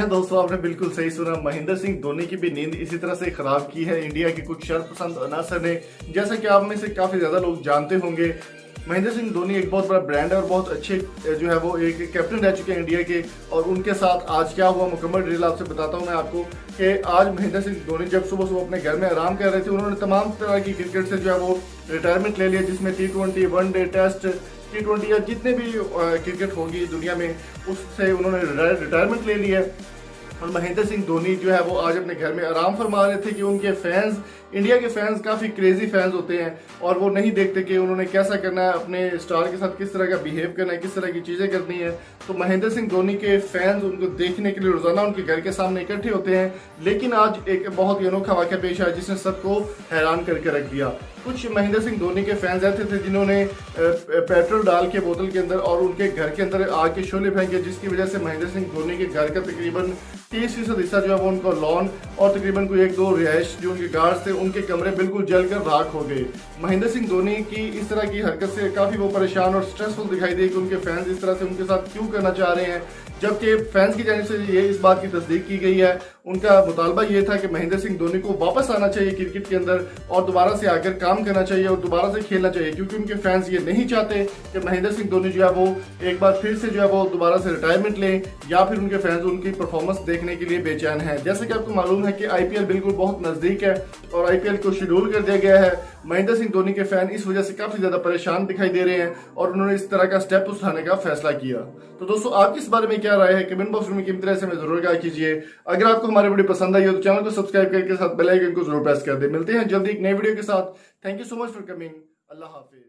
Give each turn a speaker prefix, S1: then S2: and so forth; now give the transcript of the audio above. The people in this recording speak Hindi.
S1: जी हाँ दोस्तों, आपने बिल्कुल सही सुना। महेंद्र सिंह धोनी की भी नींद इसी तरह से खराब की है इंडिया के कुछ शरपसंद अनासर ने। जैसा कि आप में से काफी ज्यादा लोग जानते होंगे, महेंद्र सिंह धोनी एक बहुत बड़ा ब्रांड है और बहुत अच्छे जो है वो एक कैप्टन रह चुके हैं इंडिया के। और उनके साथ आज क्या हुआ, मुकम्मल डिटेल आपसे बताता हूँ मैं आपको कि आज महेंद्र सिंह धोनी जब सुबह सुबह अपने घर में आराम कर रहे थे, उन्होंने तमाम तरह की क्रिकेट से जो है वो रिटायरमेंट ले लिया, जिसमें T20, वनडे, टेस्ट, T20 या जितने भी क्रिकेट होगी दुनिया में, उससे उन्होंने रिटायरमेंट ले लिया है। और महेंद्र सिंह धोनी जो है वो आज अपने घर में आराम फरमा रहे थे कि उनके फैंस, इंडिया के फैंस काफ़ी क्रेजी फैंस होते हैं और वो नहीं देखते कि उन्होंने कैसा करना है, अपने स्टार के साथ किस तरह का बिहेव करना है, किस तरह की चीज़ें करनी है। तो महेंद्र सिंह धोनी के फैंस उनको देखने के लिए रोजाना उनके घर के सामने इकट्ठे होते हैं। लेकिन आज एक बहुत ही अनोखा वाक़या पेश आया जिसने सबको हैरान करके रख दिया। कुछ महेंद्र सिंह धोनी के फैंस ऐसे थे जिन्होंने पेट्रोल डाल के बोतल के अंदर और उनके घर के अंदर आग के शोले फेंके, जिसकी वजह से महेंद्र सिंह धोनी के घर का तकरीबन 30% हिस्सा जो है वो उनको लॉन और तकरीबन कोई 1-2 रिहायश जो उनके गार्ड्स थे उनके कमरे बिल्कुल जलकर राख हो गए। महेंद्र सिंह धोनी की इस तरह की हरकत से काफी वो परेशान और स्ट्रेसफुल दिखाई दी कि उनके फैंस इस तरह से उनके साथ क्यों करना चाह रहे हैं, जबकि फैंस की जानिब से ये इस बात की तस्दीक की गई है। उनका मुतालबा ये था कि महेंद्र सिंह धोनी को वापस आना चाहिए क्रिकेट के अंदर और दोबारा से आकर काम करना चाहिए और दोबारा से खेलना चाहिए, क्योंकि उनके फैंस ये नहीं चाहते कि महेंद्र सिंह धोनी जो है वो एक बार फिर से जो है वो दोबारा से रिटायरमेंट लें, या फिर उनके फैंस उनकी परफॉर्मेंस देखने के लिए बेचैन हैं। जैसे कि आपको मालूम है कि IPL बिल्कुल बहुत नजदीक है और IPL को शेड्यूल कर दिया गया है। महेंद्र सिंह धोनी के फैन इस वजह से काफी ज्यादा परेशान दिखाई दे रहे हैं और उन्होंने इस तरह का स्टेप उठाने का फैसला किया। तो दोस्तों, आपकी इस बारे में क्या राय है, कमेंट बॉक्स में कीमती राय से हमें जरूर आगाह कीजिए। अगर आपको हमारी वीडियो पसंद आई हो तो चैनल को सब्सक्राइब करके साथ बेल आइकन को जरूर प्रेस कर दे। मिलते हैं जल्दी एक नई वीडियो के साथ। Thank you so much for coming. Allah Hafiz.